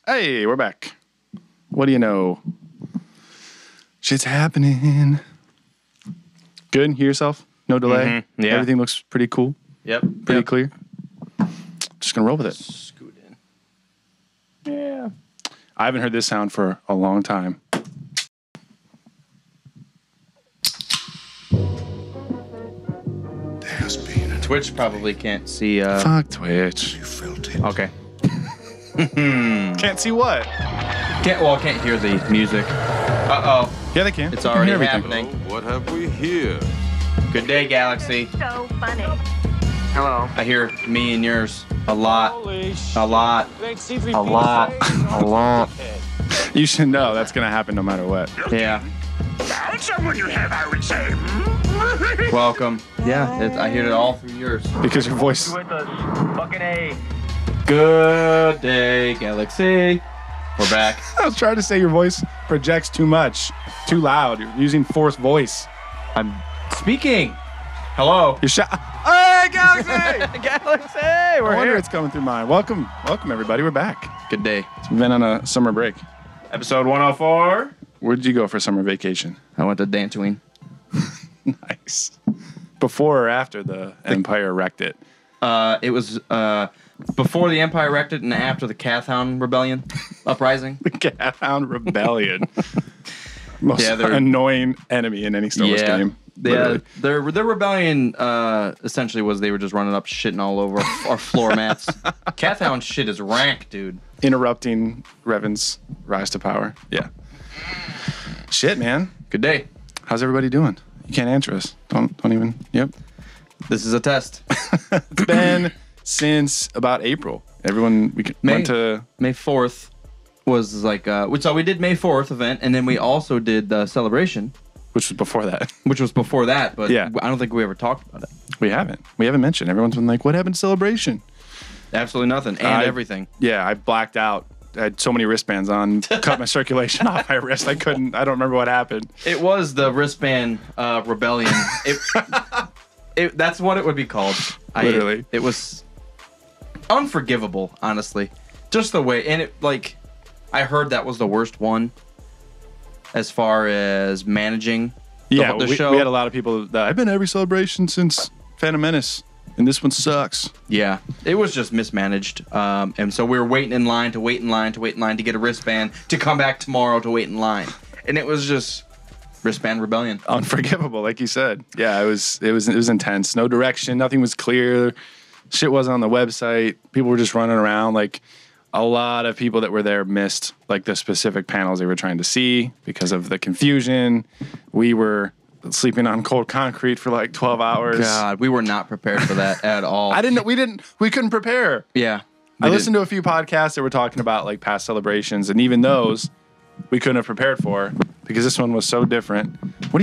Hey, we're back. What do you know? Shit's happening. Good? Hear yourself? No delay? Mm-hmm. Yeah. Everything looks pretty cool? Yep. Pretty clear? Just gonna roll with it. Scoot in. Yeah. I haven't heard this sound for a long time. Twitch probably can't see. Fuck Twitch. Okay. Can't see what? Can't hear the music. Uh-oh. Yeah, they can. It's They can already hear everything. happening. What have we here? Good day, Galaxy. So funny. Hello. I hear me and yours a lot. A lot. A lot. A lot. You should know that's gonna happen no matter what. Yeah. Found someone you have, I would say. Welcome. Yeah, I hear it all through yours. Because your voice. With us. Fucking A. Good day, Galaxy. We're back. I was trying to say your voice projects too much, too loud. You're using forced voice. I'm speaking. Hello. You're Hey, Galaxy! Galaxy, I we're wonder here. it's coming through mine. Welcome, everybody. We're back. Good day. We've been on a summer break. Episode 104. Where did you go for summer vacation? I went to Dantooine. Nice. Before or after the Empire wrecked it? It was before the Empire wrecked it and after the Cathound Rebellion uprising. The Cathound Rebellion. Most Yeah, they're- annoying enemy in any Star Wars game. Yeah, Literally. their rebellion essentially was they were just running up shitting all over our floor mats. Cathound shit is rank, dude. Interrupting Revan's rise to power. Yeah. Shit, man. Good day. How's everybody doing? You can't answer us. Don't even. Yep. This is a test. It's been since about April. Everyone went to May 4th was like so we did May 4th event and then we also did the celebration, which was before that. which was before that, but Yeah. I don't think we ever talked about it. We haven't mentioned. Everyone's been like, "What happened to celebration?" Absolutely nothing and everything. Yeah, I blacked out. I had so many wristbands on, cut my circulation off my wrist. I don't remember what happened. It was the wristband rebellion. That's what it would be called. Literally. It was unforgivable, honestly. Just the way, and I heard that was the worst one as far as managing the show. We had a lot of people that I've been to every celebration since Phantom Menace, and this one sucks. Yeah, it was just mismanaged. And so we were waiting in line to get a wristband to come back tomorrow to wait in line. And it was just wristband rebellion. Unforgivable, like you said. Yeah, it was intense. No direction, nothing was clear. Shit wasn't on the website. People were just running around. Like, a lot of people that were there missed like the specific panels they were trying to see because of the confusion. We were sleeping on cold concrete for like 12 hours. God, we were not prepared for that at all. We couldn't prepare. Yeah. I listened to a few podcasts that were talking about like past celebrations, and even those we couldn't have prepared for because this one was so different. What?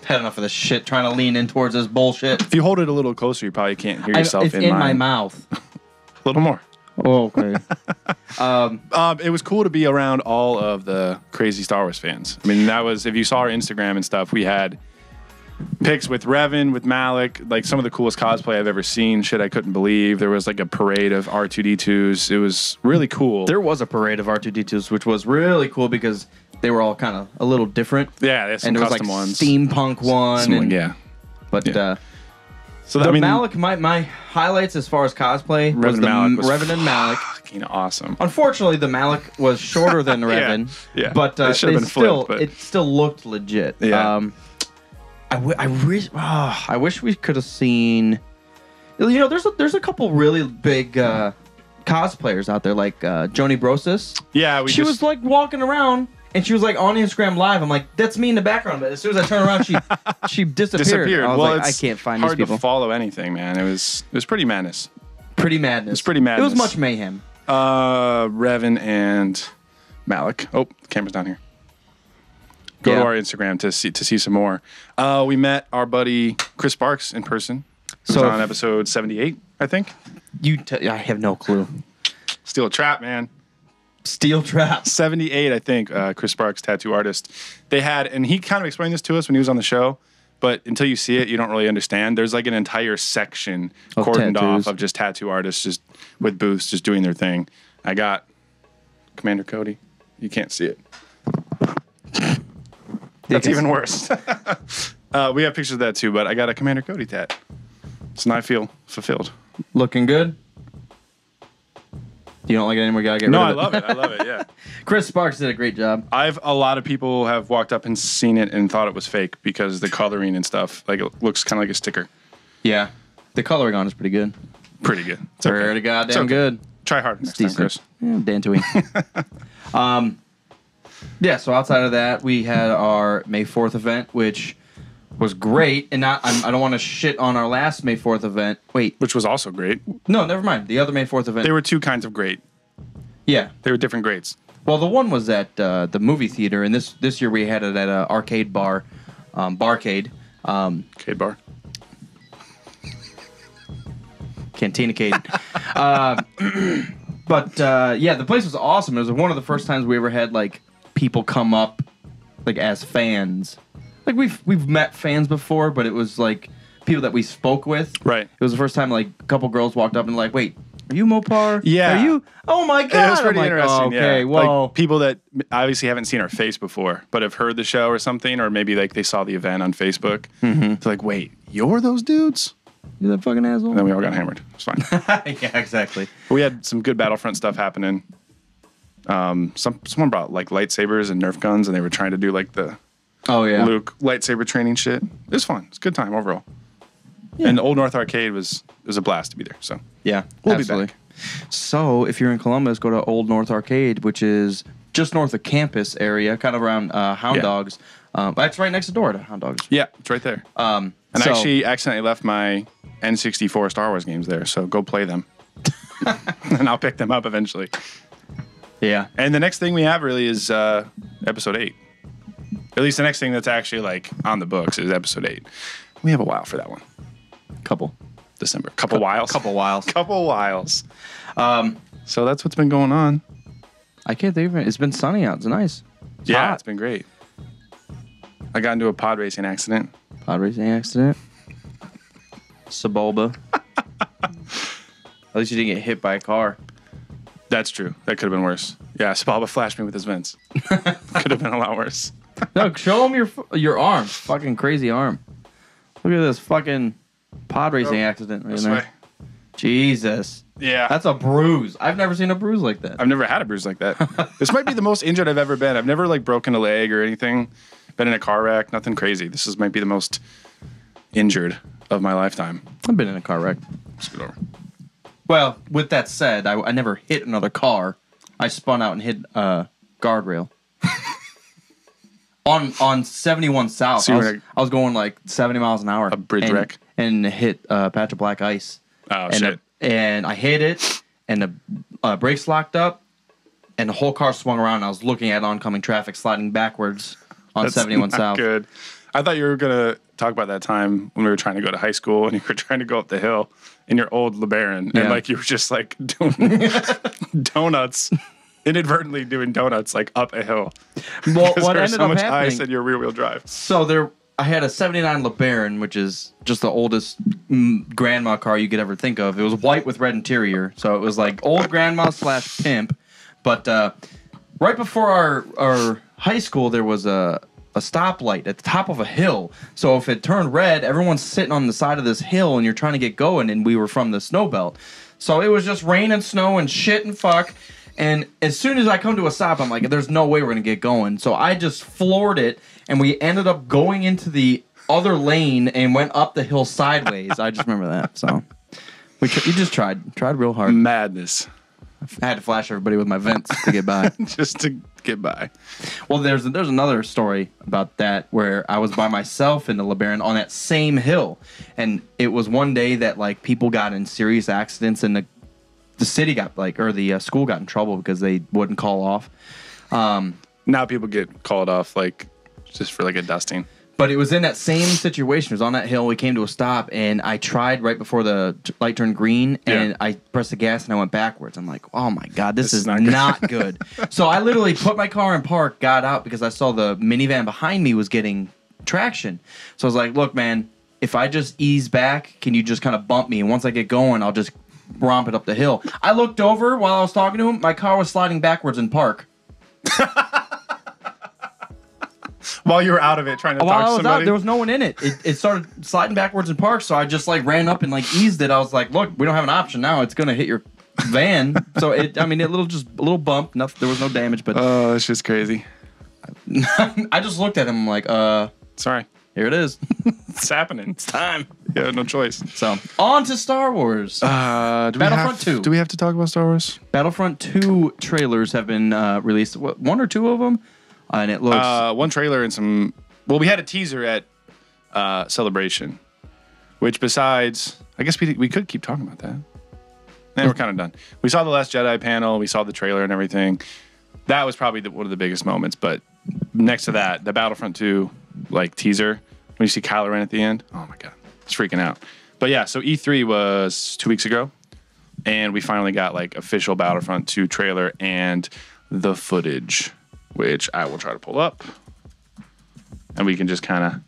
Had enough of this shit trying to lean in towards this bullshit. If you hold it a little closer, you probably can't hear yourself it's in my mouth. A little more. Oh, okay. It was cool to be around all of the crazy Star Wars fans. I mean, that was, if you saw our Instagram and stuff, we had pics with Revan, with Malik, like some of the coolest cosplay I've ever seen. Shit I couldn't believe. There was like a parade of R2-D2s. It was really cool. There was a parade of R2-D2s, which was really cool because they were all kind of a little different. Yeah, there's some and there was custom like ones. steampunk one. Yeah. But So the Malik, my highlights as far as cosplay was the Revan and Malik. Fucking awesome. Unfortunately, the Malik was shorter than Revan. Yeah. But It should have been flipped, but- it still looked legit. Yeah. I wish we could have seen. You know, there's a couple really big cosplayers out there, like Joni Brosis. Yeah, She was like walking around. And she was like on Instagram Live. I'm like, that's me in the background. But as soon as I turn around, she disappeared. I was like, I can't find these people. Hard to follow anything, man. It was pretty madness. Pretty madness. It was pretty madness. It was much mayhem. Revan and Malik. Oh, the camera's down here. Go to our Instagram to see some more. We met our buddy Chris Sparks in person. It was on episode 78, I think. I have no clue. Steel Trap, man. Steel Trap. 78, I think, Chris Sparks, tattoo artist. They had, and he kind of explained this to us when he was on the show, but until you see it, you don't really understand. There's like an entire section cordoned off of just tattoo artists just with booths just doing their thing. I got Commander Cody. You can't see it. That's even worse. We have pictures of that too, but I got a Commander Cody tat. So now I feel fulfilled. Looking good? You don't like it anymore? You gotta get rid of it. No, I love it. I love it, yeah. Chris Sparks did a great job. A lot of people have walked up and seen it and thought it was fake because the coloring and stuff, like it looks kind of like a sticker. Yeah. The coloring on is pretty good. Pretty good. It's Pretty goddamn good. Try harder next time, Chris. Yeah, Dan Yeah, so outside of that, we had our May 4th event, which was great. And I don't want to shit on our last May 4th event. Wait. Which was also great. No, never mind. The other May 4th event. There were two kinds of great. Yeah. They were different grades. Well, the one was at the movie theater, and this year we had it at an arcade bar, Barcade. Arcade bar. Cantina-cade. But yeah, the place was awesome. It was one of the first times we ever had like people come up like as fans. Like we've met fans before, but it was like people that we spoke with. Right. It was the first time like a couple girls walked up and like, wait, are you Mopar? Yeah. Are you? Oh my god! It was pretty interesting. Oh, okay, yeah. whoa. Like people that obviously haven't seen our face before, but have heard the show or something, or maybe like they saw the event on Facebook. Mm-hmm. They're like, wait, you're those dudes? You're that fucking asshole. And then we all got hammered. It's fine. Yeah, exactly. We had some good Battlefront stuff happening. Someone brought like lightsabers and Nerf guns, and they were trying to do like the Luke lightsaber training shit. It was fun. It's a good time overall. Yeah. And the Old North Arcade was a blast to be there. So yeah, we'll be back. So if you're in Columbus, go to Old North Arcade, which is just north of campus area, kind of around Hound Dogs. But it's right next door to Hound Dogs. Yeah, it's right there. And I actually accidentally left my N64 Star Wars games there, so go play them. And I'll pick them up eventually. Yeah. And the next thing we have really is episode 8. At least the next thing that's actually like on the books is episode 8. We have a while for that one. Couple. December. Couple whiles. Couple whiles. So that's what's been going on. I can't think of it. It's been sunny out. It's nice. It's hot. It's been great. I got into a pod racing accident. Sebulba. At least you didn't get hit by a car. That's true. That could have been worse. Yeah, Sebulba flashed me with his vents. Could have been a lot worse. No, show him your arm. Fucking crazy arm. Look at this fucking pod racing accident right there. Way. Jesus. Yeah. That's a bruise. I've never seen a bruise like that. I've never had a bruise like that. This might be the most injured I've ever been. I've never like broken a leg or anything. Been in a car wreck. Nothing crazy. This might be the most injured of my lifetime. I've been in a car wreck. Scoot over. Well, with that said, I never hit another car. I spun out and hit a guardrail. On 71 South. So I was going like 70 miles an hour. A bridge wreck? And hit a patch of black ice. Oh, shit. And I hit it, and the brakes locked up, and the whole car swung around, and I was looking at oncoming traffic sliding backwards on 71 South. Good. I thought you were going to talk about that time when we were trying to go to high school, and you were trying to go up the hill in your old LeBaron, and like you were just like doing donuts. Inadvertently doing donuts like up a hill. Well, what ended so up much happening? ice in your rear wheel drive. So I had a '79 LeBaron, which is just the oldest grandma car you could ever think of. It was white with red interior, so it was like old grandma / pimp. But right before our high school, there was a stoplight at the top of a hill. So if it turned red, everyone's sitting on the side of this hill, and you're trying to get going. And we were from the snow belt, so it was just rain and snow and shit and fuck. And as soon as I come to a stop, I'm like, there's no way we're going to get going. So I just floored it, and we ended up going into the other lane and went up the hill sideways. I just remember that. So you just tried real hard. Madness. I had to flash everybody with my vents to get by. Just to get by. Well, there's another story about that where I was by myself in the LeBaron on that same hill. And it was one day that like people got in serious accidents, and the city got the school got in trouble because they wouldn't call off. Now people get called off like just for like a dusting. But it was in that same situation. It was on that hill. We came to a stop, and I tried right before the light turned green, and I pressed the gas, and I went backwards. I'm like, oh my God, this is not good. So I literally put my car in park, got out because I saw the minivan behind me was getting traction. So I was like, look, man, if I just ease back, can you just kind of bump me? And once I get going, I'll just romp it up the hill. I looked over while I was talking to him. My car was sliding backwards in park. While you were out of it, trying to While talk I to was somebody. out, there was no one in it. It started sliding backwards in park, so I just like ran up and like eased it. I was like, "Look, we don't have an option now. It's gonna hit your van." So it, I mean, a little bump. Nothing. There was no damage, but Oh, that's just crazy. I just looked at him. I'm like, Sorry. here it is. It's happening. It's time. Yeah, no choice. So on to Star Wars. Battlefront 2. Do we have to talk about Star Wars? Battlefront 2 trailers have been released. What, one or two of them? And it looks... One trailer and some... Well, we had a teaser at Celebration, which besides... I guess we could keep talking about that. And we're kind of done. We saw the Last Jedi panel. We saw the trailer and everything. That was probably one of the biggest moments. But next to that, the Battlefront 2 like teaser, when you see Kylo Ren at the end, oh my God, it's freaking out. But yeah, so E3 was 2 weeks ago. And we finally got like official Battlefront 2 trailer and the footage, which I will try to pull up. And we can just kind of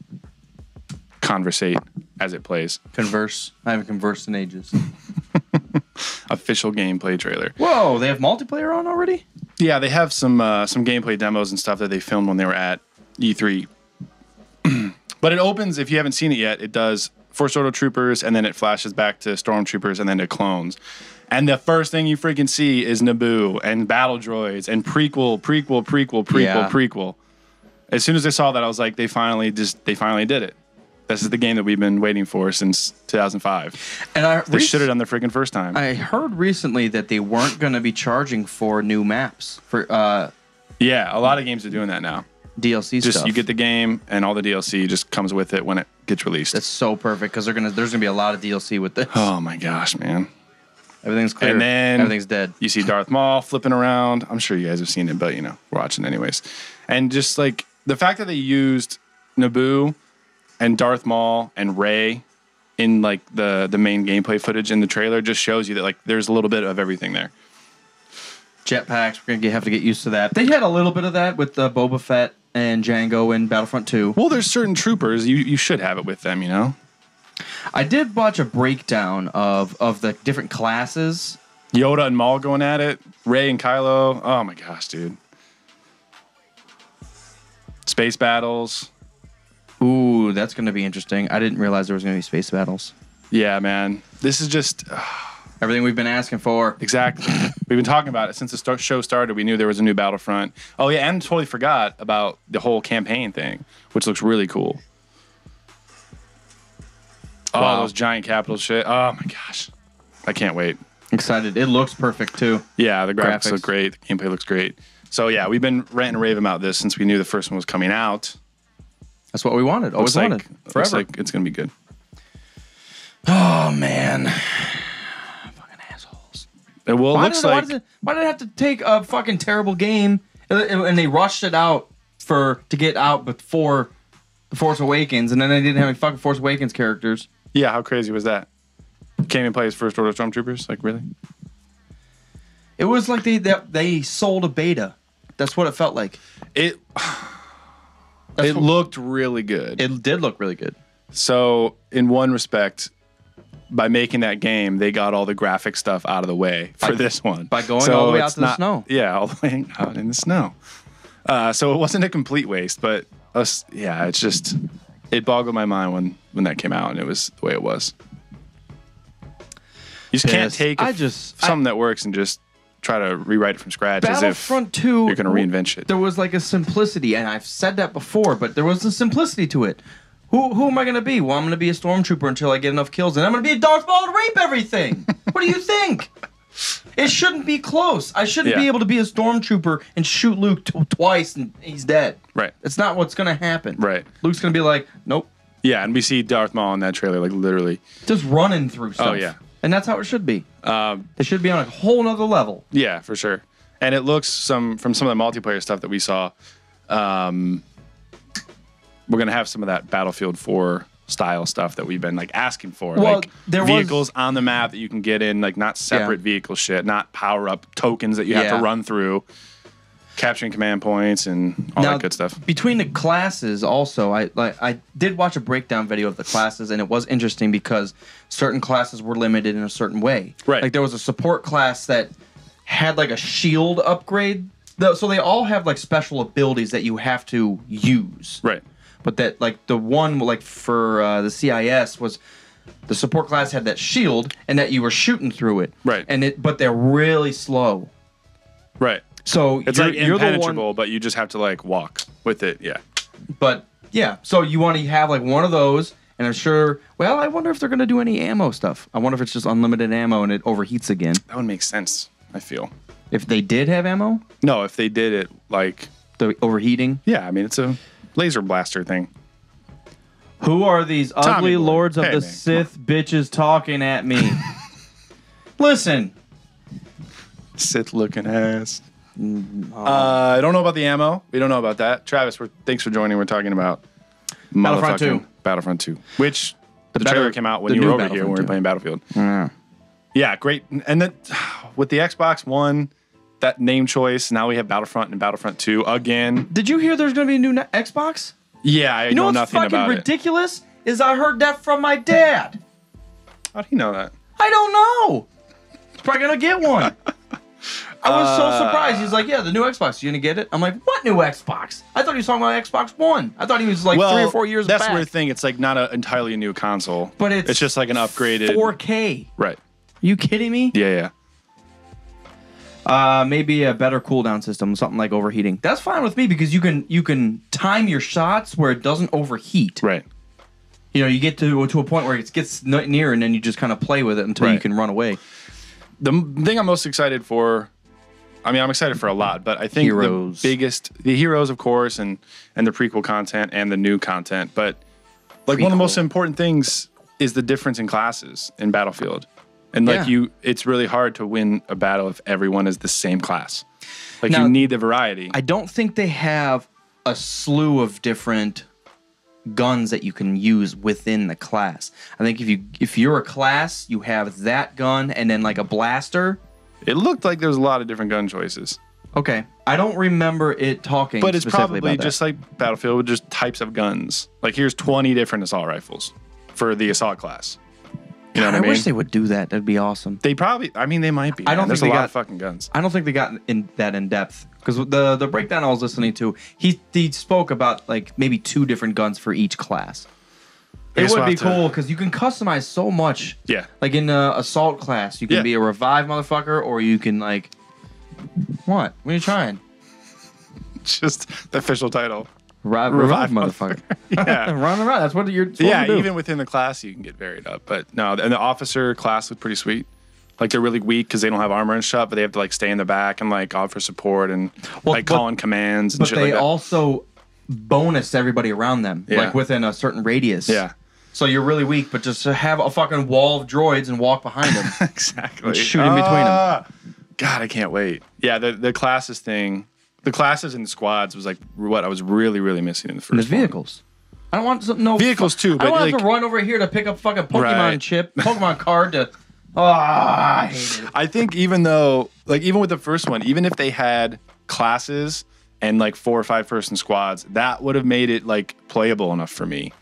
conversate as it plays. Converse. I haven't conversed in ages. Official gameplay trailer. Whoa, they have multiplayer on already? Yeah, they have some gameplay demos and stuff that they filmed when they were at E3. But it opens, if you haven't seen it yet, it does Force Order Troopers, and then it flashes back to Stormtroopers, and then to clones. And the first thing you freaking see is Naboo and battle droids and prequel. Yeah. As soon as I saw that, I was like, they finally did it. This is the game that we've been waiting for since 2005. And They should have done the freaking first time. I heard recently that they weren't going to be charging for new maps for Yeah, a lot of games are doing that now. DLC Just stuff. you get the game, and all the DLC just comes with it when it gets released. That's so perfect because there's gonna be a lot of DLC with this. Oh my gosh, man! Everything's clear. And then everything's dead. You see Darth Maul flipping around. I'm sure you guys have seen it, but we're watching anyways. And just like the fact that they used Naboo and Darth Maul and Rey in like the main gameplay footage in the trailer just shows you that like there's a little bit of everything there. Jetpacks, we're gonna have to get used to that. They had a little bit of that with Boba Fett and Django in Battlefront 2. Well, there's certain troopers you should have it with them, I did watch a breakdown of the different classes. Yoda and Maul going at it. Rey and Kylo. Oh my gosh, dude. Space battles. Ooh, that's gonna be interesting. I didn't realize there was gonna be space battles. Yeah, man. This is just Everything we've been asking for. exactly. We've been talking about it since the show started. We knew there was a new Battlefront. Oh yeah, and totally forgot about the whole campaign thing, which looks really cool. Oh, Wow. those giant capital shit. Oh my gosh, I can't wait. Excited. It looks perfect too. Yeah, the graphics Graphics. look great. The gameplay looks great. So yeah, we've been ranting and raving about this since we knew the first one was coming out. That's what we wanted. Always Looks wanted. looks Forever. like it's gonna be good. Oh man. Fucking assholes. Well, it looks like Why did it have to take a fucking terrible game and they rushed it out to get out before The Force Awakens, and then they didn't have any fucking Force Awakens characters. yeah. How crazy was that? Came and played as First Order Stormtroopers. Like really? It was like they sold a beta. That's what it felt like. It That's it what- looked really good. It did look really good. So, in one respect, by making that game, they got all the graphic stuff out of the way for this one. by going So all the way out it's to the snow. Yeah, all the way out in the snow. So it wasn't a complete waste, but it's just it boggled my mind when that came out and it was the way it was. You just can't Pissed. take something that works and just try to rewrite it from scratch as if Battlefront 2. you're going to reinvent shit. There was like a simplicity, and I've said that before, but there was a simplicity to it. Who am I going to be? Well, I'm going to be a stormtrooper until I get enough kills, and I'm going to be a Darth Maul to rape everything. What do you think? It shouldn't be close. I shouldn't be able to be a stormtrooper and shoot Luke twice and he's dead. Right. It's not what's going to happen. Right. Luke's going to be like, nope. Yeah, and we see Darth Maul in that trailer, like literally. Just running through stuff. Oh, yeah. And that's how it should be. It should be on a whole nother level. Yeah, for sure. And it looks from some of the multiplayer stuff that we saw, we're gonna have some of that Battlefield 4 style stuff that we've been like asking for, Well, like there vehicles on the map that you can get in, like not separate vehicle shit, not power up tokens that you have Yeah. to run through. capturing command points and all that good stuff. Between the classes, also, I did watch a breakdown video of the classes, and it was interesting because certain classes were limited in a certain way. Right. Like there was a support class that had like a shield upgrade. So they all have like special abilities that you have to use. Right. But that like the one like for the CIS was the support class had that shield and that you were shooting through it. Right. But they're really slow. Right. So It's you're like the impenetrable, one, but you just have to like walk with it. Yeah. But yeah, so you want to have like one of those, and I'm sure. Well, I wonder if they're gonna do any ammo stuff. I wonder if it's just unlimited ammo and it overheats again. That would make sense, I feel. If they did have ammo, No, if they did it like, the overheating. yeah, I mean, it's a laser blaster thing. Who are these ugly boy. lords of Hey, the man, Sith bitches talking at me? Listen. Sith looking ass. I don't know about the ammo. We don't know about that. Travis, thanks for joining. We're talking about Battlefront 2. Battlefront 2, which the better- trailer came out when the you new were over here when we were Battlefront 2. playing Battlefield. Yeah, great. And then with the Xbox One, that name choice, now we have Battlefront and Battlefront 2 again. Did you hear there's going to be a new Xbox? Yeah, I You know know what's nothing fucking about ridiculous? Is I heard that from my dad. it. How do you know that? I don't know. He's probably going to get one. I was so surprised. He's like, yeah, the new Xbox. You going to get it? I'm like, what new Xbox? I thought he was talking about Xbox One. I thought he was like 3 or 4 years back. That's the weird thing. It's like not entirely a new console. But it's just like an upgraded 4K. Right. Are you kidding me? Yeah. Maybe a better cooldown system, something like overheating. That's fine with me because you can time your shots where it doesn't overheat. Right. You know, you get to a point where it gets near, and then you just kind of play with it until you Right. can run away. The thing I'm most excited for, I mean, I'm excited for a lot, but I think Heroes. the heroes, of course, and the prequel content and the new content. But like one of the most important things is the difference in classes in Battlefield. And like it's really hard to win a battle if everyone is the same class. Like Now, you need the variety. I don't think they have a slew of different guns that you can use within the class. I think if you're a class, you have that gun and then like a blaster. It looked like there was a lot of different gun choices. Okay. I don't remember it talking But it's specifically probably about just that. like Battlefield with just types of guns. Like here's 20 different assault rifles for the assault class. You know God, what I mean? wish they would do that. That'd be awesome. They probably, I mean, they might be. I don't There's think a they lot got- of fucking guns. I don't think they got in depth because the breakdown I was listening to, he spoke about like maybe 2 different guns for each class. I It guess would we'll be have to- cool because you can customize so much. Yeah. Like in the assault class, you can Yeah. be a revive motherfucker, or you can like what? What are you trying? Just the official title. Revive motherfucker. Yeah. Run around. That's what you're supposed Yeah, to do. even within the class, you can get varied up. But no, and the officer class looked pretty sweet. Like they're really weak because they don't have armor and stuff, but they have to like stay in the back and like offer support and like but- call in commands and but shit they like that. also bonus everybody around them, Yeah. like within a certain radius. Yeah. So you're really weak, but just have a fucking wall of droids and walk behind them. Exactly. And shoot in between them. God, I can't wait. Yeah, the classes thing, the classes and the squads was like what I was really, really missing in the And first the vehicles. I don't want no Vehicles too, I but don't want like, to run over here to pick up fucking Pokemon Right. chip, Pokemon card to. Oh, I hate it. I think even though, like, even with the first one, even if they had classes and like 4 or 5 person squads, that would have made it like playable enough for me.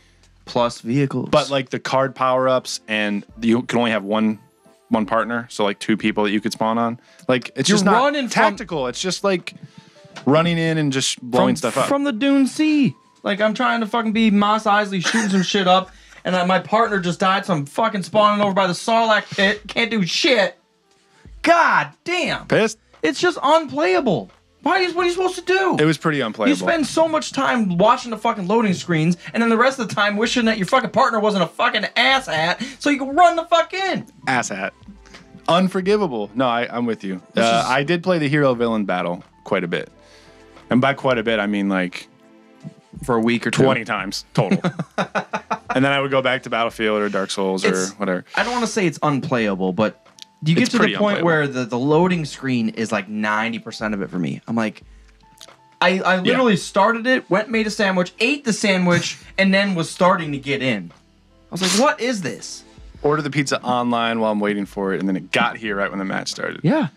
Plus vehicles. But like the card power ups, and you can only have one partner, so like 2 people that you could spawn on. Like it's You're just not running from- tactical. It's just like running in and just blowing stuff up. from the Dune Sea. Like I'm trying to fucking be Mos Eisley shooting some shit up, and my partner just died, so I'm fucking spawning over by the Sarlacc pit. Can't do shit. God damn. Pissed. It's just unplayable. What are you supposed to do? It was pretty unplayable. You spend so much time watching the fucking loading screens, and then the rest of the time wishing that your fucking partner wasn't a fucking asshat, so you can run the fuck in. Asshat. Unforgivable. No, I'm with you. I did play the hero villain battle quite a bit, and by quite a bit I mean like For a week or 2. 20 times total. And then I would go back to Battlefield or Dark Souls or It's- whatever. I don't want to say it's unplayable, but you get It's to the pretty point unplayable. where the loading screen is like 90% of it for me. I'm like, I literally started it, went made a sandwich, ate the sandwich, and then was starting to get in. I was like, what is this? Order the pizza online while I'm waiting for it, and then it got here right when the match started. Yeah.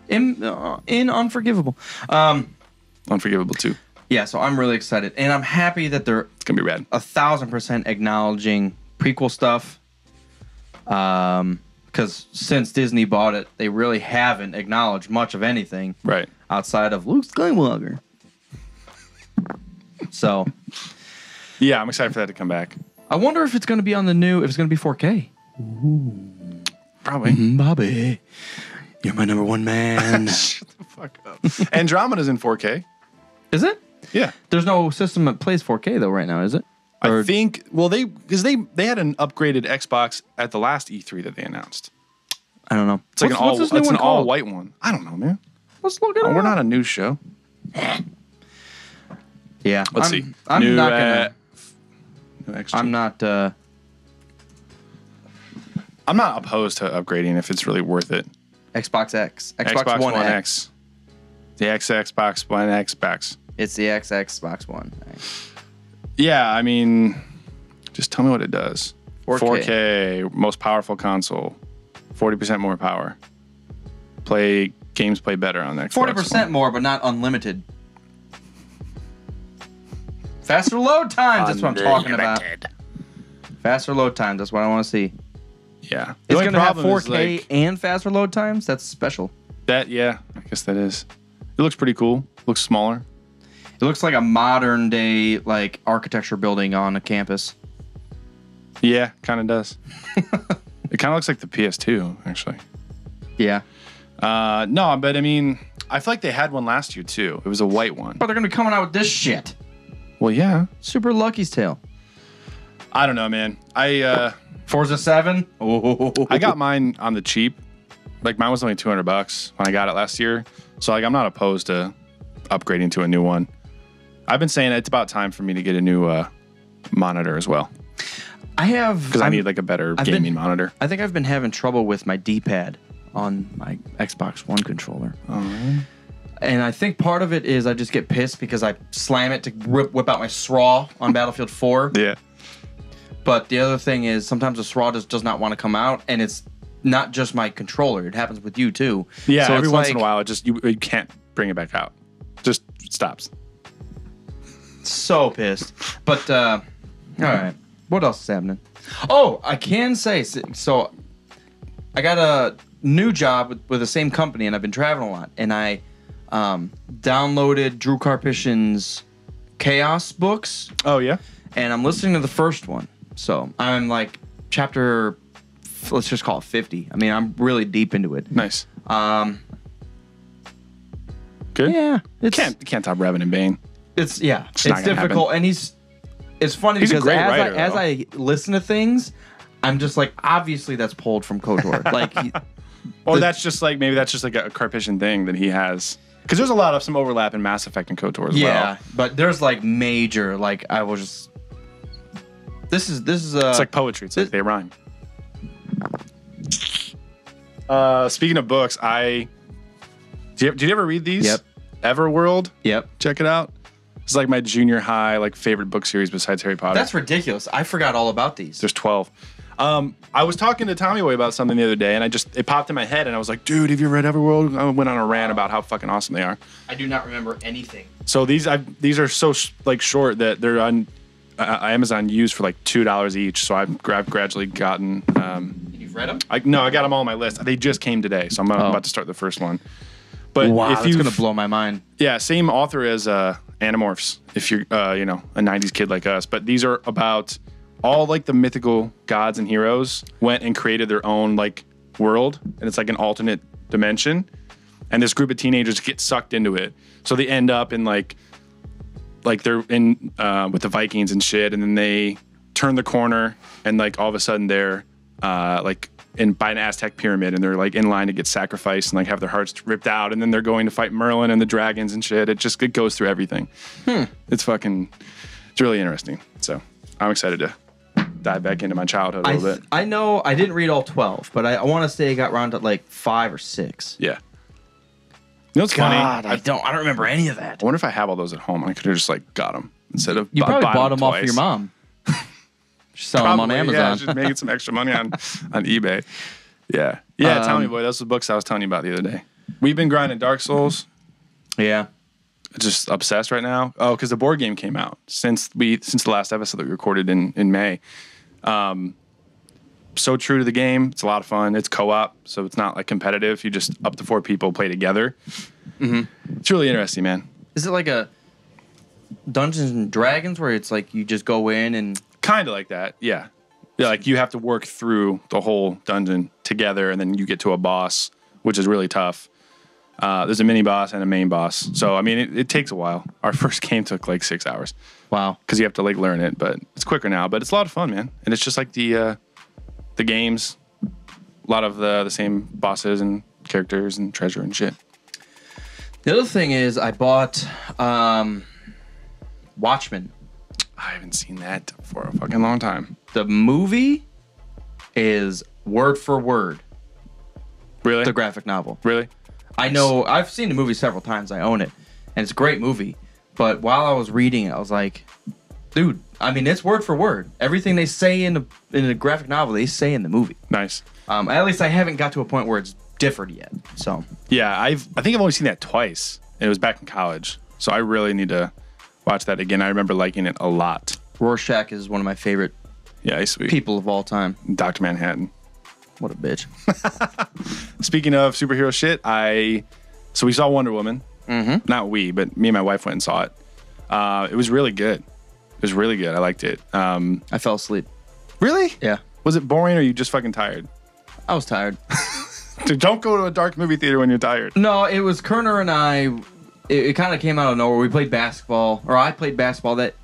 In Unforgivable. Unforgivable 2. Yeah, so I'm really excited. And I'm happy that they're It's going to be rad. 1,000% acknowledging prequel stuff. Because since Disney bought it, they really haven't acknowledged much of anything. Right. Outside of Luke Skywalker. So. Yeah, I'm excited for that to come back. I wonder if it's going to be on the new, if it's going to be 4K. Probably. Bobby, you're my number one man. Shut the fuck up. Andromeda's in 4K. Is it? Yeah. There's no system that plays 4K though right now, is it? I think, well, because they had an upgraded Xbox at the last E3 that they announced. I don't know. It's like What's this new one an all called? white one. I don't know, man. Let's look it up. We're not a news show. Yeah. Let's see. I'm not gonna. new XG. I'm not opposed to upgrading if it's really worth it. Xbox X. Xbox One X. The Xbox One Xbox. It's the Xbox One. Yeah, I mean, just tell me what it does. 4K. 4K, most powerful console, 40% more power. Games play better on the Xbox 40% One. more, but not unlimited. Faster load times. That's what I'm talking about. Faster load times. That's what I want to see. Yeah. It's going to have 4K is, like, and faster load times. That's special. yeah, I guess that is. It looks pretty cool. Looks smaller. It looks like a modern day like architecture building on a campus. Yeah, kind of does. It kind of looks like the PS2, actually. Yeah. No, but I mean, I feel like they had one last year too. It was a white one. But they're going to be coming out with this shit. Well, yeah. Super Lucky's Tale. I don't know, man. Forza 7. Oh. I got mine on the cheap. Like mine was only $200 when I got it last year. So like I'm not opposed to upgrading to a new one. I've been saying it's about time for me to get a new monitor as well. Because I need like a better gaming monitor. I think I've been having trouble with my D-pad on my Xbox One controller. And I think part of it is I just get pissed because I slam it to whip out my SRAW on Battlefield 4. Yeah. But the other thing is sometimes the SRAW just does not want to come out, and it's not just my controller. It happens with you too. Yeah, so every once in a while, it just you can't bring it back out. Just stops. So pissed. But, all right. What else is happening? Oh, I can say, so I got a new job with the same company, and I've been traveling a lot, and I downloaded Drew Karpyshyn's Chaos books. Oh, yeah? And I'm listening to the first one. So I'm like chapter, let's just call it 50. I mean, I'm really deep into it. Nice. Good? Yeah. You can't top Revan and Bane. It's It's not gonna difficult. happen. And it's funny He's a because great writer, as though. I listen to things, I'm just like, obviously that's pulled from KOTOR. Like, Or that's just like, maybe that's just like a Karpyshyn thing that he has. Because there's some overlap in Mass Effect and KOTOR as well. yeah, but there's like major, like I was just, this is It's like poetry. It's like they rhyme. Speaking of books, did you ever read these? Yep. Everworld? Yep. Check it out. It's like my junior high favorite book series besides Harry Potter. That's ridiculous. I forgot all about these. There's 12. I was talking to Tommy Boy about something the other day, and it popped in my head, and I was like, dude, have you read Everworld? I went on a rant about how fucking awesome they are. I do not remember anything. So these are so short that they're on Amazon used for like $2 each. So I've gradually gotten. You've read them? I got them all on my list. They just came today, so I'm about to start the first one. But Wow, if that's gonna blow my mind. Yeah, same author as Animorphs. If you're a 90s kid like us, but these are about all like the mythical gods and heroes went and created their own like world, and it's like an alternate dimension. And this group of teenagers get sucked into it, so they end up in like they're in with the Vikings and shit, and then they turn the corner, and like all of a sudden they're by an Aztec pyramid, and they're like in line to get sacrificed and like have their hearts ripped out, and then they're going to fight Merlin and the dragons and shit. It goes through everything. It's really interesting. So I'm excited to dive back into my childhood a little bit. I know I didn't read all 12, but I want to say I got around to like 5 or 6. Yeah. You know what's funny? I don't remember any of that. I wonder if I have all those at home. I could have just like got them instead of You probably buying bought them off twice. your mom. She's selling them on Probably, Amazon. Yeah, just making some extra money on eBay. Yeah. Tell me, boy. Those are the books I was telling you about the other day. We've been grinding Dark Souls. Yeah. just obsessed right now. Oh, because the board game came out since the last episode that we recorded in May. So true to the game. It's a lot of fun. It's co-op, so it's not like competitive. You just up to 4 people play together. Mm-hmm. It's really interesting, man. Is it like a Dungeons and Dragons where it's like you just go in and kind of like that? Yeah. Yeah, like you have to work through the whole dungeon together, and then you get to a boss, which is really tough. There's a mini boss and a main boss. So, I mean, it takes a while. Our first game took like 6 hours. Wow. Because you have to like learn it, but it's quicker now. But it's a lot of fun, man. And it's just like the games, a lot of the same bosses and characters and treasure and shit. The other thing is I bought Watchmen. I haven't seen that for a fucking long time. The movie is word for word Really? the graphic novel. Really? I know, I've seen the movie several times. I own it. And it's a great movie. But while I was reading it, I was like, dude, I mean, it's word for word. Everything they say in the graphic novel, they say in the movie. Nice. At least I haven't got to a point where it's differed yet. So Yeah, I think I've only seen that twice. And it was back in college. So I really need to watch that again. I remember liking it a lot. Rorschach is one of my favorite Sweet. people of all time. Dr. Manhattan. What a bitch. Speaking of superhero shit, so we saw Wonder Woman. Mm-hmm. Not we, but me and my wife went and saw it. It was really good. It was really good. I liked it. I fell asleep. Really? Yeah. Was it boring or are you just fucking tired? I was tired. Dude, don't go to a dark movie theater when you're tired. No, it was Kerner and I. It kind of came out of nowhere. We played basketball, or I played basketball that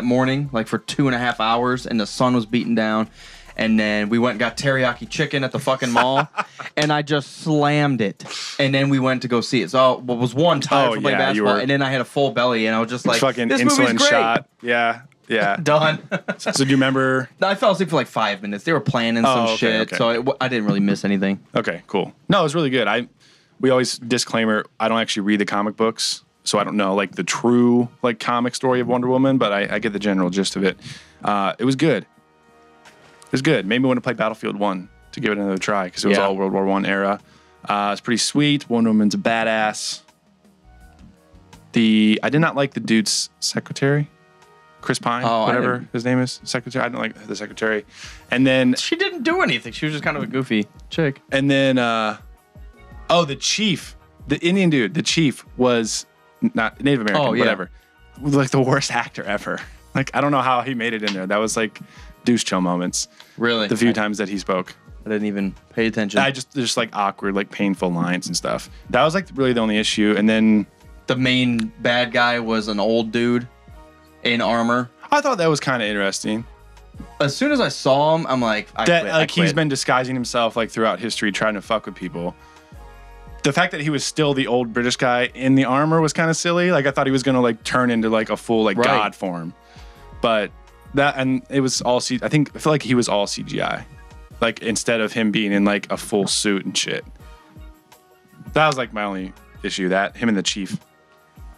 morning, like for 2.5 hours, and the sun was beating down. And then we went and got teriyaki chicken at the fucking mall, and I just slammed it. And then we went to go see it. So it was one time for playing basketball, and then I had a full belly, and I was just like, fucking this movie's insulin great. shot. Yeah. Done. So do you remember? I fell asleep for like 5 minutes. They were planning some shit, so I didn't really miss anything. Okay, cool. No, it was really good. We always disclaimer, I don't actually read the comic books, so I don't know like the true like comic story of Wonder Woman, but I get the general gist of it. It was good. It was good. Made me want to play Battlefield 1 to give it another try because it was all World War I era. It's pretty sweet. Wonder Woman's a badass. I did not like the dude's secretary, Chris Pine, whatever his name is. Secretary. I didn't like the secretary. And then she didn't do anything. She was just kind of a goofy chick. And then, the chief, the Indian dude, the chief was not Native American, whatever. Like the worst actor ever. Like I don't know how he made it in there. That was like douche chill moments. Really? The few times that he spoke. I didn't even pay attention. Just like awkward, like painful lines and stuff. That was like really the only issue. And then the main bad guy was an old dude in armor. I thought that was kind of interesting. As soon as I saw him, I'm like, I quit. He's been disguising himself like throughout history, trying to fuck with people. The fact that he was still the old British guy in the armor was kind of silly. Like I thought he was gonna like turn into like a full like god form, but it was all I feel like he was all CGI, like instead of him being in like a full suit and shit. That was like my only issue. That him and the chief.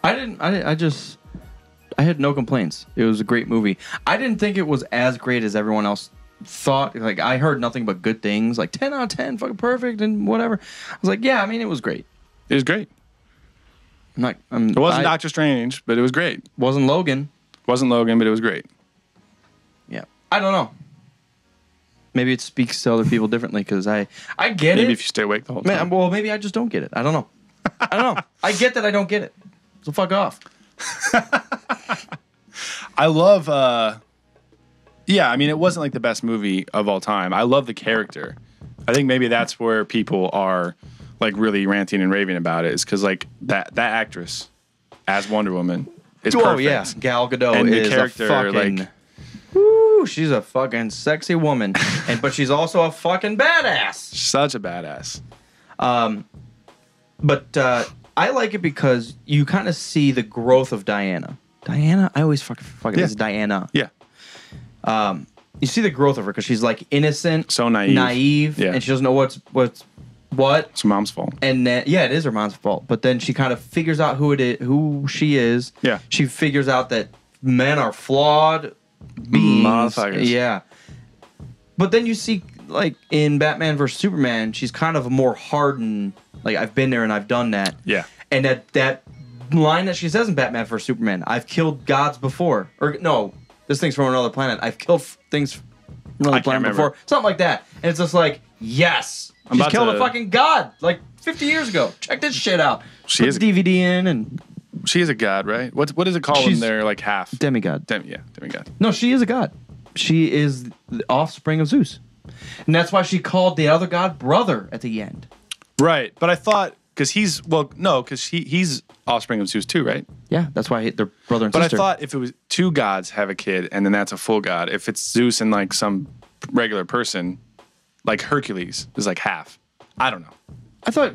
I had no complaints. It was a great movie. I didn't think it was as great as everyone else thought. Like I heard nothing but good things, like 10 out of 10, fucking perfect and whatever. I was like, yeah, I mean, it was great. It was great. It wasn't Doctor Strange, but it was great. Wasn't Logan, but it was great. Yeah, I don't know. Maybe it speaks to other people differently because I get it. Maybe if you stay awake the whole time. Well, maybe I just don't get it. I don't know. I get that I don't get it. So fuck off. I love. I mean, it wasn't like the best movie of all time. I love the character. I think maybe that's where people are like really ranting and raving about it, is because like that actress as Wonder Woman is perfect. Oh yeah, Gal Gadot and is the character a fucking, like. Woo, she's a fucking sexy woman, but she's also a fucking badass. Such a badass. But I like it because you kind of see the growth of Diana. Diana? I always fucking it's Diana. Yeah. You see the growth of her because she's like innocent, so naive, and she doesn't know what's what. It's her mom's fault. And then, it is her mom's fault. But then she kind of figures out who she is. Yeah. She figures out that men are flawed beings. Motherfuckers. Yeah. But then you see, like in Batman vs Superman, she's kind of a more hardened. Like I've been there and I've done that. Yeah. And that line that she says in Batman vs Superman, I've killed gods before. Or no, this thing's from another planet. I've killed things from another planet before. Something like that. And it's just like, yes. She's killed a fucking god like 50 years ago. Check this shit out. Put the DVD in and... She is a god, right? What is it called when they're like half? Demigod. Demigod. No, she is a god. She is the offspring of Zeus. And that's why she called the other god brother at the end. Right. But I thought, because he's offspring of Zeus too, right? Yeah, that's why they're brother and sister. But I thought if it was two gods have a kid, and then that's a full god. If it's Zeus and like some regular person, like Hercules is like half. I don't know. I thought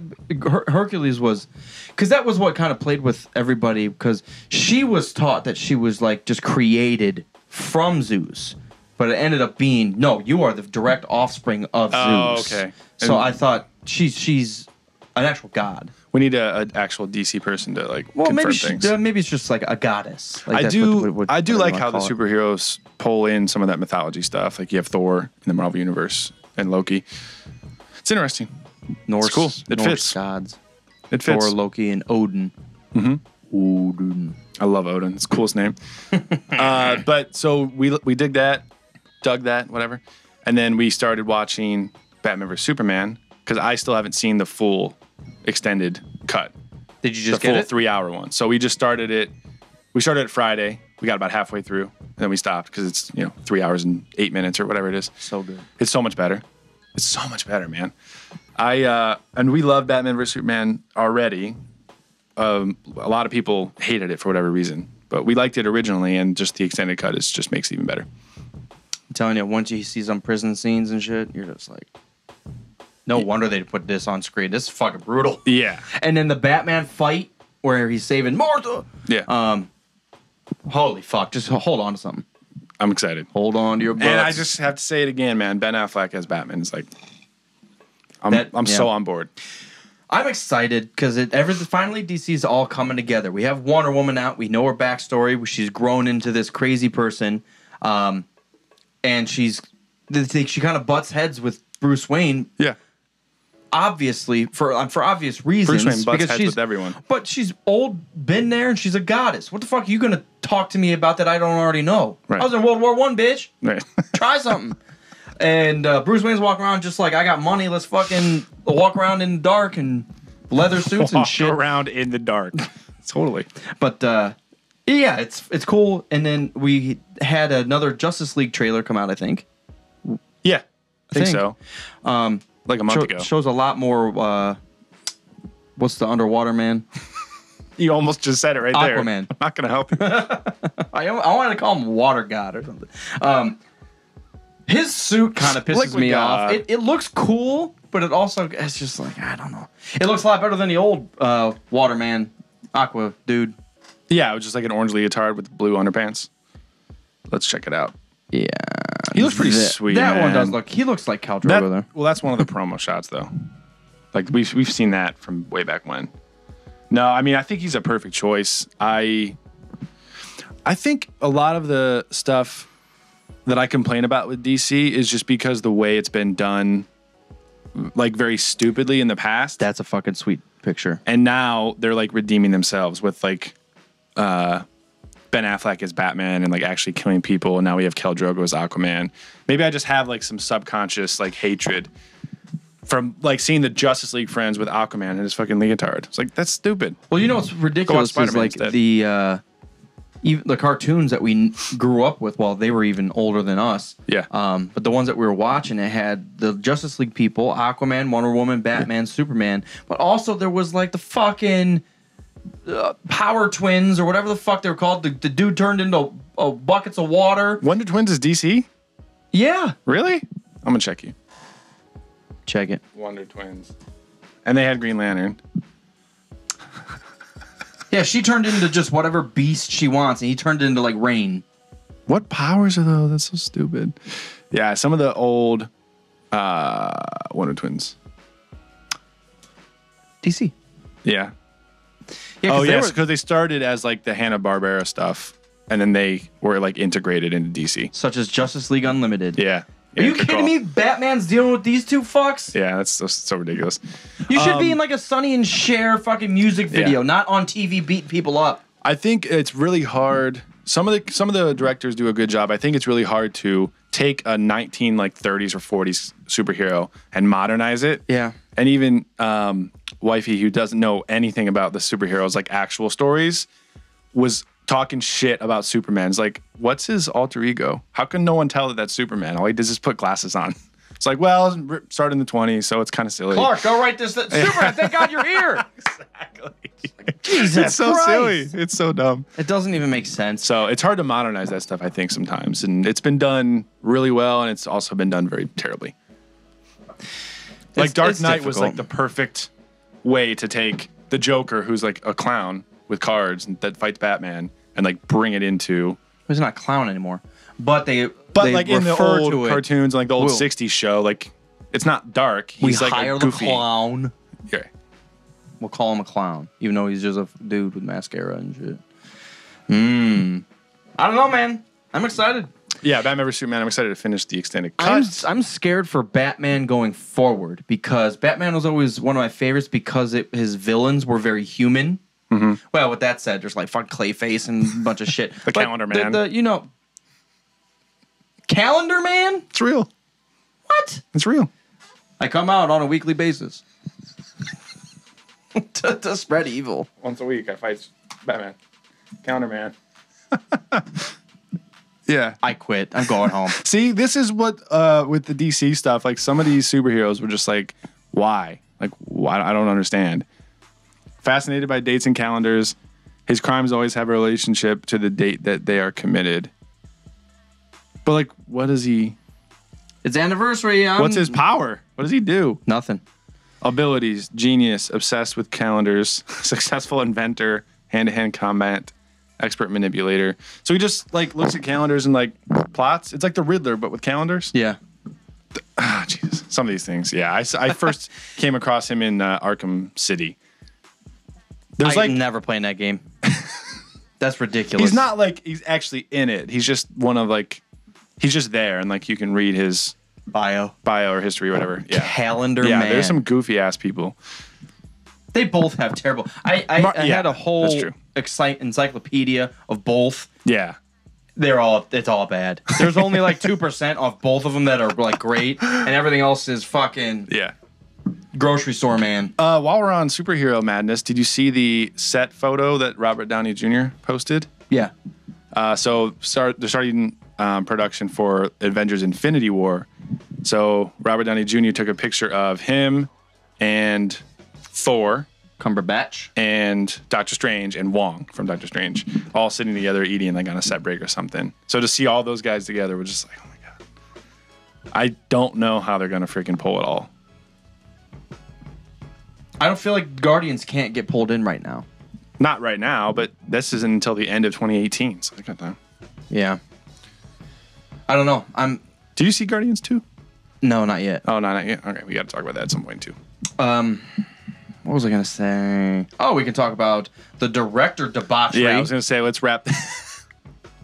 Hercules was, because that was what kind of played with everybody, because she was taught that she was like just created from Zeus, but it ended up being, no, you are the direct offspring of Zeus. Oh, okay. So I thought she's an actual god. We need an actual DC person to like confirm things. Maybe it's just like a goddess. Like I do like how the it. superheroes pull in some of that mythology stuff. Like you have Thor in the Marvel Universe and Loki. It's interesting. Norse, it's cool. It Norse fits. gods. It fits. Thor, Loki, and Odin. Mm-hmm. Odin. I love Odin. It's the coolest name. But so we dug that, whatever. And then we started watching Batman vs. Superman because I still haven't seen the full extended cut. Did you just the get full it? 3-hour one. So we just started it. We started it Friday. We got about halfway through. And then we stopped because it's, 3 hours and 8 minutes or whatever it is. So good. It's so much better. It's so much better, man. And we love Batman vs. Superman already. A lot of people hated it for whatever reason, but we liked it originally, and just the extended cut just makes it even better. I'm telling you, once you see some prison scenes and shit, you're just like, no wonder they put this on screen. This is fucking brutal. Yeah. And then the Batman fight where he's saving Martha. Yeah. Holy fuck! Just hold on to something. I'm excited. Hold on to your butts. And I just have to say it again, man. Ben Affleck as Batman is like, I'm so on board. I'm excited because finally DC's all coming together. We have Wonder Woman out. We know her backstory. She's grown into this crazy person, and she kind of butts heads with Bruce Wayne. Yeah. Obviously, for obvious reasons. Bruce Wayne butts heads with everyone. But she's old, been there, and she's a goddess. What the fuck are you gonna talk to me about that I don't already know? Right. I was in World War I, bitch. Right. Try something. And Bruce Wayne's walking around just like, I got money, let's fucking walk around in the dark and leather suits and shit. Walk around in the dark. Totally. But, yeah, it's cool. And then we had another Justice League trailer come out, I think. Yeah, I think so. Like a month ago. Shows a lot more, what's the underwater man? You almost just said it right there. Aquaman. I'm not going to help you. I wanted to call him Water God or something. His suit kind of pisses me off. It looks cool, but it's just like, I don't know. It looks a lot better than the old Waterman Aqua dude. Yeah, it was just like an orange leotard with blue underpants. Let's check it out. Yeah. He looks pretty sweet. That man. one does look. He looks like Khal Drogo there. Well, that's one of the promo shots, though. Like we've seen that from way back when. No, I mean I think he's a perfect choice. I think a lot of the stuff that I complain about with DC is just because the way it's been done, like very stupidly in the past. That's a fucking sweet picture. And now they're like redeeming themselves with like Ben Affleck as Batman and like actually killing people. And now we have Khal Drogo as Aquaman. Maybe I just have like some subconscious like hatred from like seeing the Justice League friends with Aquaman and his fucking leotard. It's like, that's stupid. Well, you know what's ridiculous is like instead. Even the cartoons that we grew up with while they were even older than us. Yeah. But the ones that we were watching, it had the Justice League people, Aquaman, Wonder Woman, Batman, Superman. But also there was like the fucking Power Twins or whatever the fuck they were called. The dude turned into buckets of water. Wonder Twins is DC? Yeah. Really? I'm going to check you. Check it. Wonder Twins. And they had Green Lantern. Yeah, she turned into just whatever beast she wants, and he turned into like rain. What powers are those? That's so stupid. Yeah, some of the old Wonder Twins. DC. Yeah. Yeah, yes, because they started as like the Hanna-Barbera stuff, and then they were like integrated into DC. Such as Justice League Unlimited. Yeah. Are you kidding me? Batman's dealing with these two fucks? Yeah, that's so ridiculous. You should be in like a Sonny and Cher fucking music video, not on TV beating people up. I think it's really hard. Some of the directors do a good job. I think it's really hard to take a 30s or 40s superhero and modernize it. Yeah. And even Wifey, who doesn't know anything about the superheroes, like actual stories, was talking shit about Superman. It's like, what's his alter ego? How can no one tell that that's Superman? All he does is put glasses on. It's like, well, started in the 20s, so it's kind of silly. Clark, go write this. Superman, thank God you're here. Exactly. Jesus It's so Christ. silly. It's so dumb. It doesn't even make sense. So it's hard to modernize that stuff, I think, sometimes. And it's been done really well, and it's also been done very terribly. Like Dark Knight was like the perfect way to take the Joker, who's like a clown with cards and that fights Batman, and like bring it into. He's not a clown anymore, but they like in the refer old to it. cartoons, like the old '60s show, like it's not dark. He's We like hire a the goofy. clown. Yeah. We'll call him a clown, even though he's just a dude with mascara and shit. I don't know, man. I'm excited. Yeah, Batman vs Superman. I'm excited to finish the extended cut. I'm scared for Batman going forward because Batman was always one of my favorites because his villains were very human. Mm-hmm. Well, with that said, there's like fucking Clayface and a bunch of shit. The Calendar Man. Calendar Man? It's real. What? It's real. I come out on a weekly basis to spread evil. Once a week, I fight Batman. Calendar Man. Yeah. I quit. I'm going home. See, this is what with the DC stuff. Like some of these superheroes were just like, why? Like, why? I don't understand. Fascinated by dates and calendars. His crimes always have a relationship to the date that they are committed. But like, what does he? It's anniversary. What's his power? What does he do? Nothing. Abilities: genius, obsessed with calendars, successful inventor, hand-to-hand combat, expert manipulator. So he just like looks at calendars and like plots. It's like the Riddler, but with calendars. Yeah. Ah, Jesus. Some of these things. Yeah, I first came across him in Arkham City. There's I'm never playing that game. That's ridiculous. He's not like he's actually in it. He's just one of like he's just there and like you can read his bio or history or whatever. Yeah. Calendar Man. Man. There's some goofy ass people. They both have terrible. I had a whole that's true. encyclopedia of both. Yeah. It's all bad. There's only like 2% of both of them that are like great, and everything else is fucking grocery store man. While we're on superhero madness, did you see the set photo that Robert Downey Jr. posted? Yeah. So they're starting production for Avengers Infinity War. So Robert Downey Jr. took a picture of him and Thor, Cumberbatch, and Doctor Strange and Wong from Doctor Strange, all sitting together eating like on a set break or something. So to see all those guys together, we're just like, oh my God. I don't know how they're gonna freaking pull it all. I don't feel like Guardians can't get pulled in right now. Not right now, but this isn't until the end of 2018. So I got time. Yeah. I don't know. Did you see Guardians 2? No, not yet. Oh, not yet. Okay, we got to talk about that at some point too. What was I gonna say? Oh, we can talk about the director debauchery. Yeah, I was gonna say let's wrap.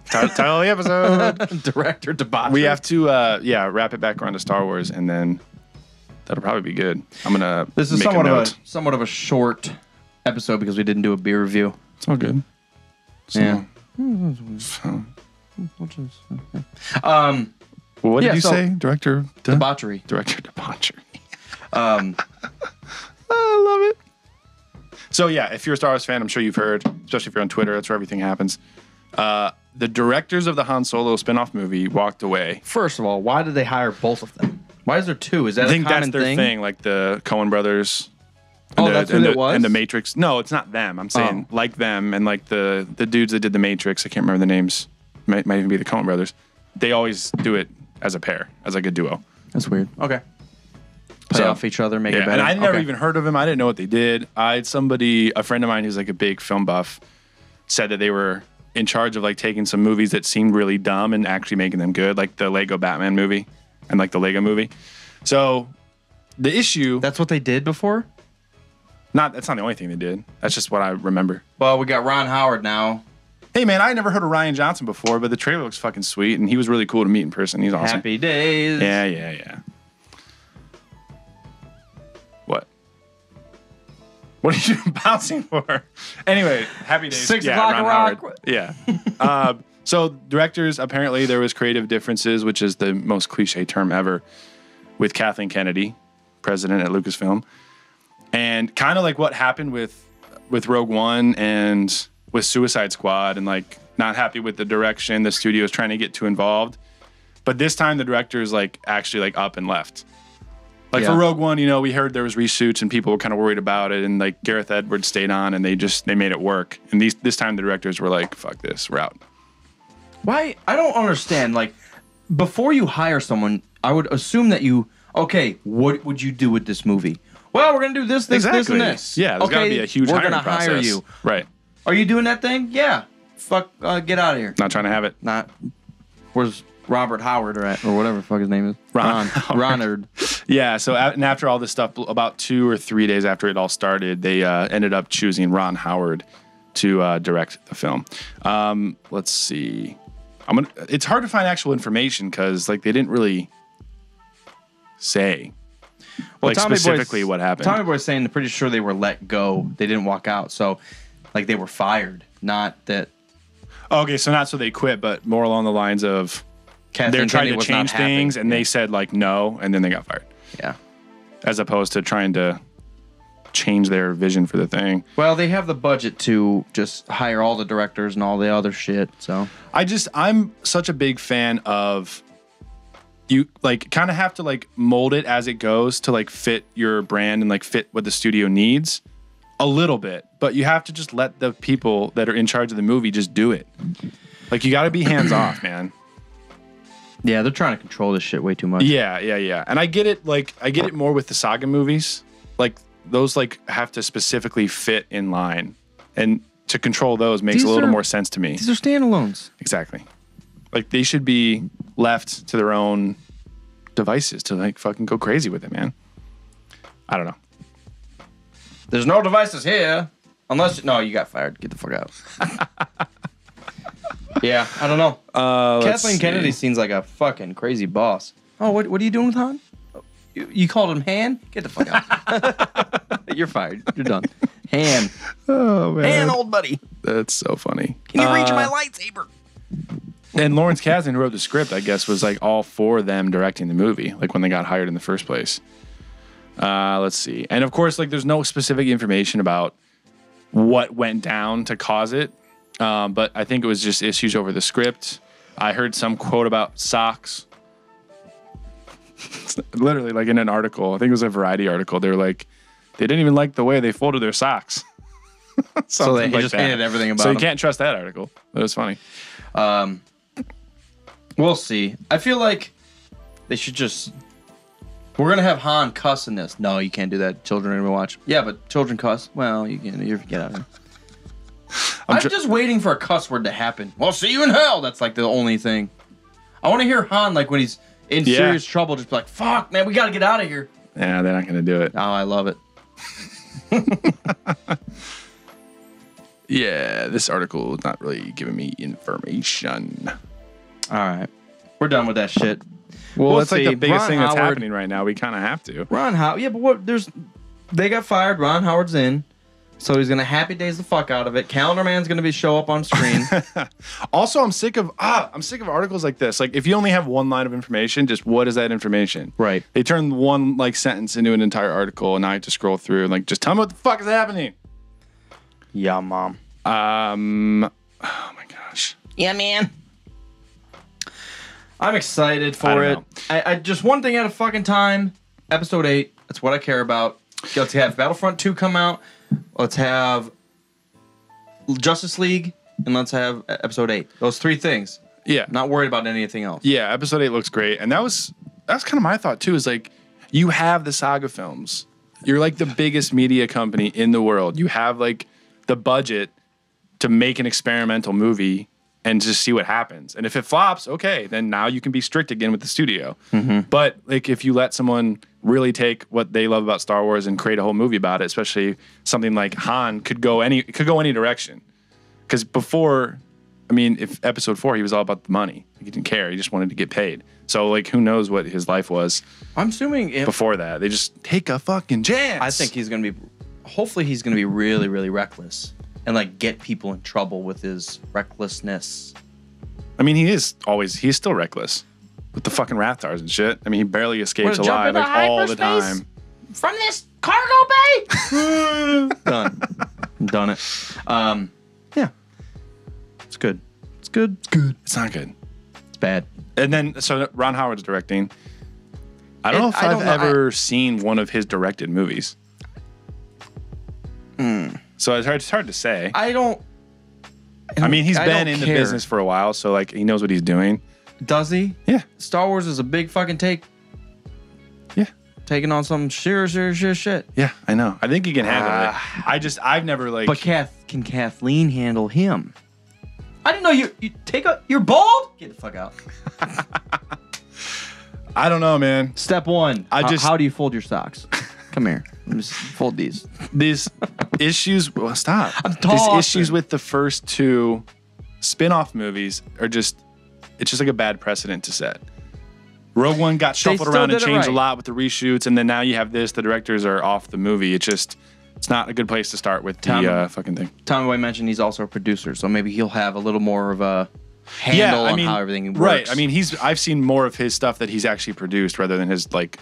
Title of the episode. Director debauchery. We have to wrap it back around to Star Wars, and then that'll probably be good. I'm gonna. This is make somewhat of a short episode because we didn't do a beer review. It's all good. So, Yeah. Well, what did you say? Director debauchery. Director debauchery. I love it. So yeah, if you're a Star Wars fan, I'm sure you've heard, especially if you're on Twitter, that's where everything happens. The directors of the Han Solo spinoff movie walked away. First of all, why did they hire both of them? Why is there two? Is that I think a common that's their thing, like the Coen brothers. That's what it was? And the Matrix. No, it's not them. I'm saying like them and like the dudes that did the Matrix. I can't remember the names. Might even be the Coen brothers. They always do it as a pair, as like a duo. That's weird. Okay. Play off each other, make it better. And I never even heard of them. I didn't know what they did. A friend of mine who's like a big film buff, said that they were in charge of like taking some movies that seemed really dumb and actually making them good, like the Lego Batman movie and like the Lego movie. So the issue... That's what they did before? That's not the only thing they did. That's just what I remember. Well, we got Ron Howard now. Hey, man, I never heard of Ryan Johnson before, but the trailer looks fucking sweet, and he was really cool to meet in person. He's awesome. Happy days. Yeah. What are you bouncing for? Anyway, happy days. 6 o'clock Ron rock. Howard. Yeah. So directors, apparently there was creative differences, which is the most cliche term ever, with Kathleen Kennedy, president at Lucasfilm. And kind of like what happened with Rogue One and with Suicide Squad, and like not happy with the direction the studio is trying to get too involved. But this time the director's like actually like up and left. Like for Rogue One, we heard there was reshoots and people were kind of worried about it, and like Gareth Edwards stayed on and they made it work. And this time the directors were like, fuck this, we're out. Why? I don't understand. Like, before you hire someone, I would assume that what would you do with this movie? Well, we're going to do this, this, this, and this. Yeah, there's got to be a huge hiring process. We're going to hire you. Right. Are you doing that thing? Yeah. Fuck, get out of here. Not trying to have it. Where's Robert Howard or whatever the fuck his name is? Ronard. Yeah, so and after all this stuff, about 2 or 3 days after it all started, they ended up choosing Ron Howard to direct the film. Let's see. It's hard to find actual information because like they didn't really say specifically what happened. Tommy Boy's saying they're pretty sure they were let go. They didn't walk out, so like they were fired. Not that. Okay, so not so they quit, but more along the lines of they're trying to change things, and they said like no, and then they got fired. Yeah. As opposed to trying to change their vision for the thing. Well, they have the budget to just hire all the directors and all the other shit. So I'm such a big fan of you like kind of have to like mold it as it goes to like fit your brand and like fit what the studio needs a little bit, but you have to just let the people that are in charge of the movie just do it. Like you got to be hands off, man. Yeah, they're trying to control this shit way too much. Yeah. And I get it. Like I get it more with the saga movies. Like those like have to specifically fit in line, and to control those makes a little more sense to me. These are standalones. Exactly. Like they should be left to their own devices to like fucking go crazy with it, man. I don't know. There's no devices here, unless you got fired. Get the fuck out. Yeah, I don't know. Kathleen Kennedy seems like a fucking crazy boss. Oh, what are you doing with Han? You called him Han? Get the fuck out. You're fired. You're done. Han. Oh, man. Han, old buddy. That's so funny. Can you reach my lightsaber? And Lawrence Kasdan, who wrote the script, I guess, was like all for them directing the movie, like when they got hired in the first place. Let's see. And of course, like there's no specific information about what went down to cause it. But I think it was just issues over the script. I heard some quote about socks. Literally, like in an article, I think it was a Variety article. They were like, they didn't even like the way they folded their socks. So they just hated everything about So them. you can't trust that article. That was funny. We'll see. I feel like they should just... We're going to have Han cuss in this. No, you can't do that. Children are going to watch. Yeah, but children cuss. Well, you can. You get out of here. I'm just waiting for a cuss word to happen. Well, see you in hell. That's like the only thing. I want to hear Han, like when he's in serious trouble, just be like, fuck, man, we got to get out of here. Yeah, they're not going to do it. Oh, I love it. Yeah, this article is not really giving me information. All right. We're done with that shit. Well, that's like the biggest thing that's happening right now. We kind of have to. Ron Howard. Yeah, but they got fired. Ron Howard's in. So he's gonna happy days the fuck out of it. Calendar Man's gonna show up on screen. Also, I'm sick of articles like this. Like, if you only have one line of information, just what is that information? Right. They turn one like sentence into an entire article, and I have to scroll through and like just tell me what the fuck is happening. Yeah, mom. Oh my gosh. Yeah, man. I'm excited for it. I just one thing at a fucking time. Episode 8. That's what I care about. Let's have Battlefront 2 come out. Let's have Justice League, and let's have Episode 8. Those 3 things. Yeah. Not worried about anything else. Yeah, Episode 8 looks great. And that's kind of my thought, too, is like, you have the saga films. You're like the biggest media company in the world. You have like the budget to make an experimental movie and just see what happens. And if it flops, okay, then now you can be strict again with the studio. Mm-hmm. But like if you let someone really take what they love about Star Wars and create a whole movie about it, especially something like Han could go any direction. Because before I mean, if episode 4, he was all about the money. Like, he didn't care. He just wanted to get paid. So, like, who knows what his life was I'm assuming before that. They just take a fucking chance. I think he's going to be, hopefully he's going to be really, really reckless and, like, get people in trouble with his recklessness. I mean, he's still reckless with the fucking Rathars and shit. I mean, he barely escapes alive, like, all the time. From this cargo bay? Done it. Yeah. It's good. It's good. It's good. It's not good. It's bad. And then, so Ron Howard's directing. I don't know if I've ever seen one of his directed movies. So it's hard to say. I mean, he's been in the care. business for a while, so like he knows what he's doing. Does he? Yeah. Star Wars is a big fucking take. Yeah. Taking on some serious shit. Yeah, I know. I think he can handle it. I've never like. But can Kathleen handle him? I didn't know you're bald? Get the fuck out. I don't know, man. Step 1. How do you fold your socks? Come here. Let me just fold these. These issues. Well, stop. These issues with the first 2 spin-off movies are just. It's just like a bad precedent to set. Rogue One got shuffled around and changed a lot with the reshoots, and then now you have this. The directors are off the movie. It's not a good place to start with the fucking thing. Tommy Boy mentioned he's also a producer, so maybe he'll have a little more of a handle on how everything works. Right. I mean, I've seen more of his stuff that he's actually produced rather than his, like,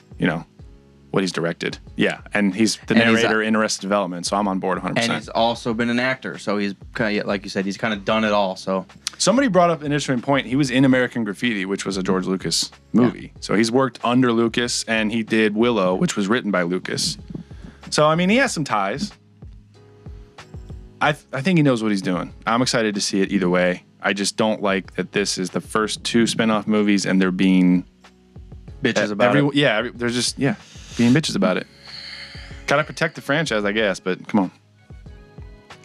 what he's directed. Yeah. And he's the narrator in Arrested Development, so I'm on board 100%. And he's also been an actor, so he's kind of, like you said, he's kind of done it all. So somebody brought up an interesting point. He was in American Graffiti, which was a George Lucas movie. Yeah. So he's worked under Lucas, and he did Willow, which was written by Lucas. So, I mean, he has some ties. I think he knows what he's doing. I'm excited to see it either way. I just don't like that this is the first 2 spinoff movies, and they're being bitches about it. Yeah, they're just being bitches about it. Gotta protect the franchise, I guess. But come on,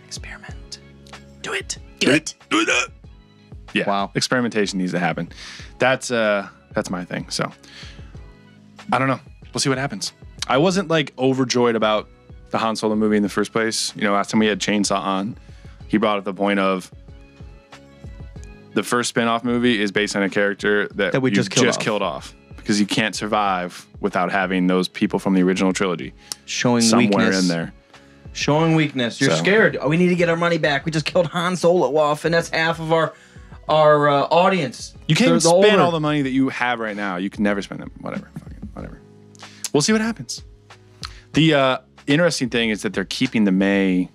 experiment. Do it. Do it. Yeah. Wow. Experimentation needs to happen. That's my thing. So I don't know. We'll see what happens. I wasn't like overjoyed about the Han Solo movie in the first place. Last time we had Chainsaw on, he brought up the point of the first spin-off movie is based on a character that we just killed off because you can't survive without having those people from the original trilogy showing somewhere weakness. in there. Showing weakness. You're scared. Oh, we need to get our money back. We just killed Han Solo off, and that's half of our audience. You can't even spend all the money that you have right now. You can never spend them. Whatever. We'll see what happens. The interesting thing is that they're keeping the May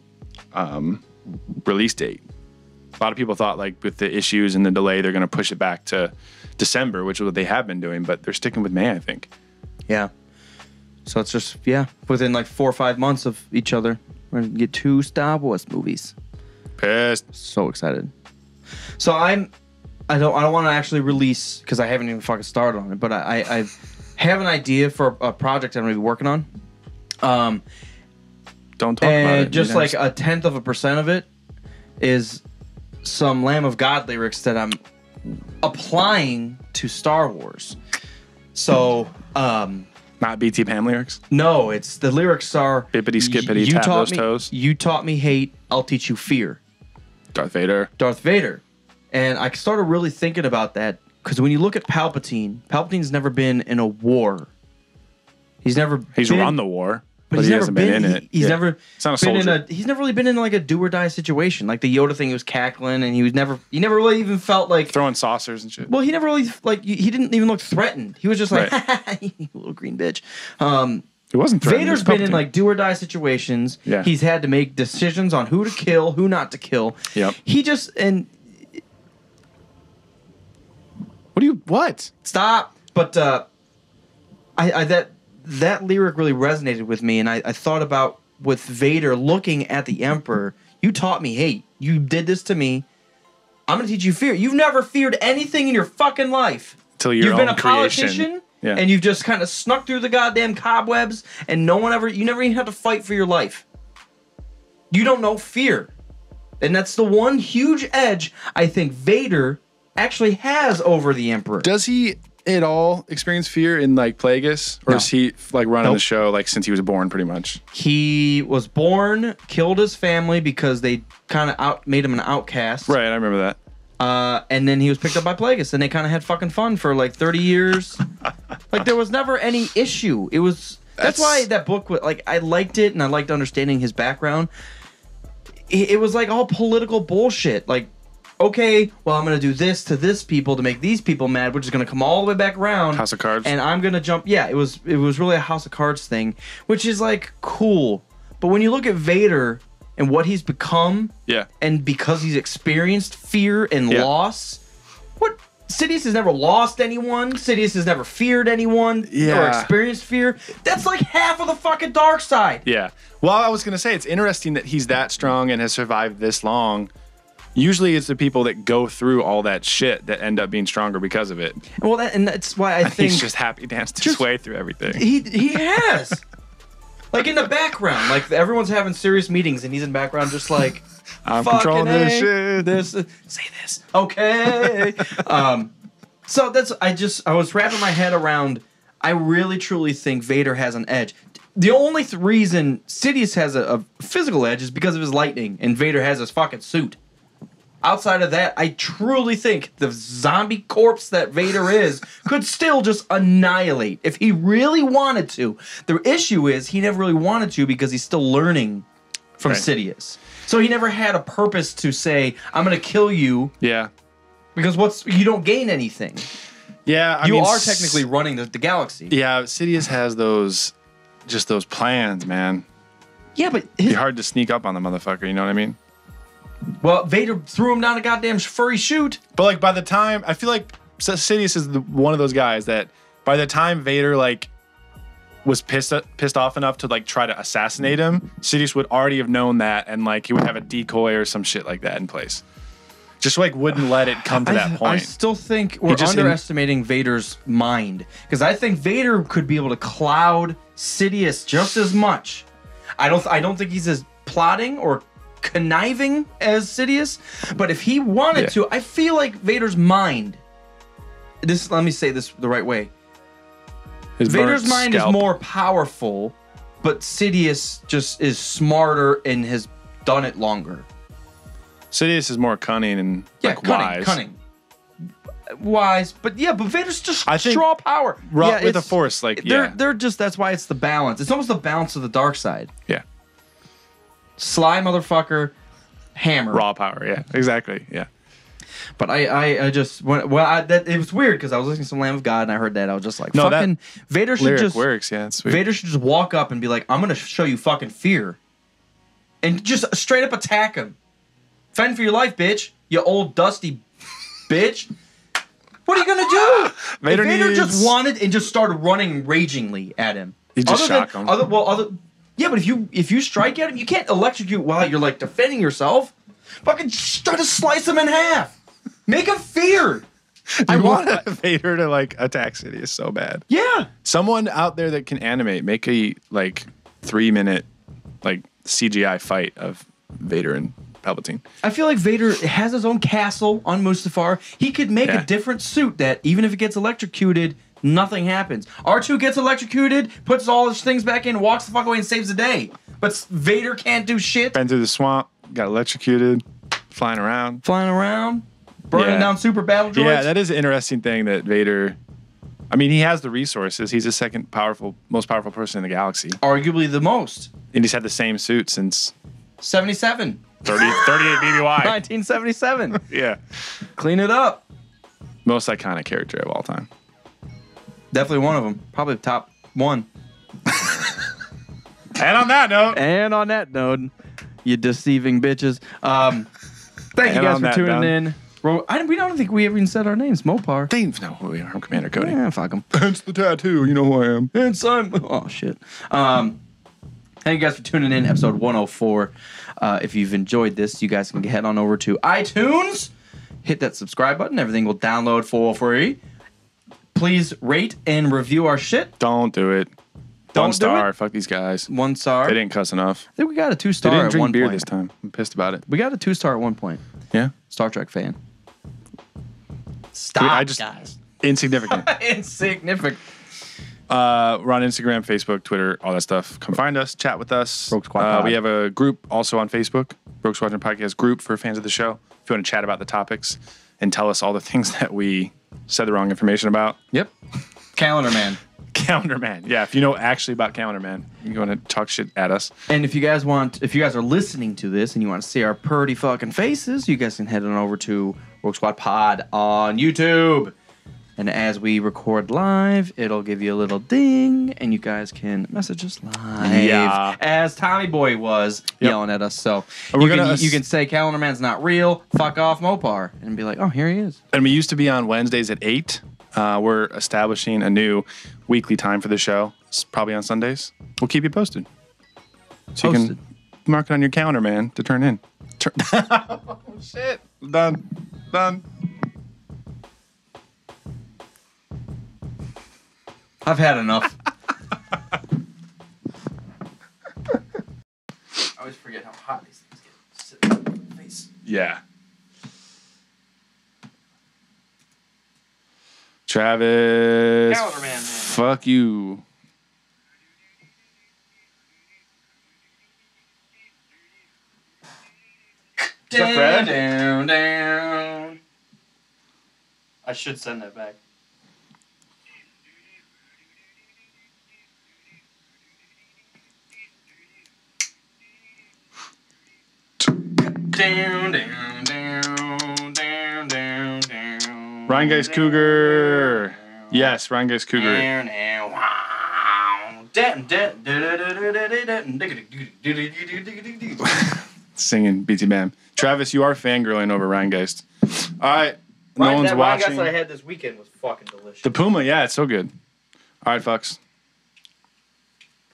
release date. A lot of people thought, like, with the issues and the delay, they're going to push it back to December, which is what they have been doing, but they're sticking with May, I think. Yeah. So it's just, within like 4 or 5 months of each other, we're going to get 2 Star Wars movies. Pissed. So excited. So I don't want to actually release, because I haven't even fucking started on it, but I have an idea for a project I'm going to be working on. Don't talk about it. Just like 0.1% of it is some Lamb of God lyrics that I'm applying to Star Wars. So, not BT Pam lyrics? No, it's the lyrics are bippity skippity tap those toes. You taught me hate, I'll teach you fear. Darth Vader. And I started really thinking about that because when you look at Palpatine's never been in a war. He's run the war. But he hasn't been in it. He's never really been in like a do or die situation. Like the Yoda thing, he was cackling, and he never really even felt like throwing saucers and shit. Well, he never really he didn't even look threatened. He was just like, you little green bitch. He wasn't threatened. Vader's been in like do or die situations. Yeah. He's had to make decisions on who to kill, who not to kill. Yep. What? Stop. But that lyric really resonated with me, and I thought about with Vader looking at the Emperor, you taught me hate. You did this to me. I'm going to teach you fear. You've never feared anything in your fucking life. You've been a politician, yeah. And you've just kind of snuck through the goddamn cobwebs, and you never even had to fight for your life. You don't know fear. And that's the one huge edge I think Vader actually has over the Emperor. Does he at all experience fear in like Plagueis, or is he like running the show like since he was born, pretty much? He was born, killed his family because they kind of made him an outcast. Right, I remember that. And then he was picked up by Plagueis, and they kind of had fucking fun for like 30 years. Like there was never any issue. It was that's why that book was like I liked it, and I liked understanding his background. It was like all political bullshit. Like, okay, well I'm gonna do this to this people to make these people mad, which is gonna come all the way back around. House of Cards. And I'm gonna jump. Yeah, it was really a House of Cards thing, which is like cool. But when you look at Vader and what he's become, and because he's experienced fear and loss, what Sidious has never lost anyone. Sidious has never feared anyone or experienced fear. That's like half of the fucking dark side. Yeah. Well, I was gonna say it's interesting that he's that strong and has survived this long. Usually, it's the people that go through all that shit that end up being stronger because of it. Well, that's why I think he's just happy danced his way through everything. He has. Like in the background, like everyone's having serious meetings, and he's in the background just like, I'm controlling this shit. Say this, okay. So that's I was wrapping my head around. I really truly think Vader has an edge. The only reason Sidious has a physical edge is because of his lightning, and Vader has his fucking suit. Outside of that, I truly think the zombie corpse that Vader is could still just annihilate if he really wanted to. The issue is he never really wanted to because he's still learning from Sidious. So he never had a purpose to say, I'm going to kill you. Yeah. Because you don't gain anything. Yeah, you are technically running the galaxy. Yeah, Sidious has those plans, man. Yeah, but it'd be hard to sneak up on the motherfucker, you know what I mean? Well, Vader threw him down a goddamn furry chute. But like by the time, I feel like Sidious is one of those guys that by the time Vader like was pissed off enough to like try to assassinate him, Sidious would already have known that, and like he would have a decoy or some shit like that in place. Just like wouldn't let it come to that point. I still think we're underestimating Vader's mind, because I think Vader could be able to cloud Sidious just as much. I don't think he's as plotting or conniving as Sidious, but if he wanted to, I feel like Vader's mind. Let me say this the right way. Vader's mind is more powerful, but Sidious just is smarter and has done it longer. Sidious is more cunning and cunning. Wise, but Vader's just straw power. With the Force, they're just that's why it's the balance. It's almost the balance of the dark side. Yeah. Sly motherfucker, hammer. Raw power, yeah, exactly, yeah. But I just it was weird because I was listening to some Lamb of God and I heard that I was just like, no, fucking Vader should just works, yeah, it's sweet. Vader should just walk up and be like, I'm gonna show you fucking fear, and just straight up attack him. Fend for your life, bitch. You old dusty bitch. What are you gonna do? Vader just wanted and just started running ragingly at him. He just shocked him. Yeah, but if you strike at him, you can't electrocute while you're like defending yourself. Fucking try to slice him in half. Make him fear. I want Vader to like attack Sidious so bad. Yeah. Someone out there that can animate, make a like 3-minute like CGI fight of Vader and Palpatine. I feel like Vader has his own castle on Mustafar. He could make a different suit that even if it gets electrocuted, nothing happens. R2 gets electrocuted, puts all his things back in, walks the fuck away, and saves the day. But Vader can't do shit. Been through the swamp, got electrocuted, flying around, burning down super battle droids. Yeah, that is an interesting thing that Vader. I mean, he has the resources. He's the most powerful person in the galaxy. Arguably the most. And he's had the same suit since 77. 38 BBY. 1977. Yeah. Clean it up. Most iconic character of all time. Definitely one of them. Probably the top one. And on that note, you deceiving bitches. Thank you guys for tuning in. We don't think we even said our names. Mopar. They know who we are. I'm Commander Cody. Yeah, fuck them. Hence the tattoo. You know who I am. And Simon. Oh, shit. Thank you guys for tuning in. Episode 104. If you've enjoyed this, you guys can head on over to iTunes. Hit that subscribe button. Everything will download for free. Please rate and review our shit. Don't do it. One star. Fuck these guys. 1 star. They didn't cuss enough. I think we got a 2-star They didn't at drink one beer point. this time. I'm pissed about it. We got a 2-star at one point. Yeah. Star Trek fan. Stop, guys. Insignificant. Insignificant. We're on Instagram, Facebook, Twitter, all that stuff. Come find us, chat with us. Rogue Squad Pod. We have a group also on Facebook, Rogue Squadron Podcast group for fans of the show. If you want to chat about the topics and tell us all the things that we said the wrong information about. Yep. Calendar Man. Calendar Man. Yeah, if you know actually about Calendar Man, you want to talk shit at us. And if you guys are listening to this and you want to see our pretty fucking faces, you guys can head on over to Rogue Squad Pod on YouTube. And as we record live, it'll give you a little ding, and you guys can message us live. Yeah. As Tommy Boy was yelling at us. So We're you can say Calendar Man's not real, fuck off Mopar, and be like, oh, here he is. And we used to be on Wednesdays at 8. We're establishing a new weekly time for the show. It's probably on Sundays. We'll keep you posted. So you can mark it on your calendar, man, to turn in. Oh, shit. Done. I've had enough. I always forget how hot these things get. Sit in my face. Yeah. Travis. Calendar Man. Fuck you. Is that Fred? Down. I should send that back. Down. Ryan Geist Cougar. Yes, Ryan Geist Cougar. Singing BT Bam. Travis, you are fangirling over Ryan Geist. All right. No one's watching. That I had this weekend was fucking delicious. The Puma, yeah, it's so good. All right, fucks.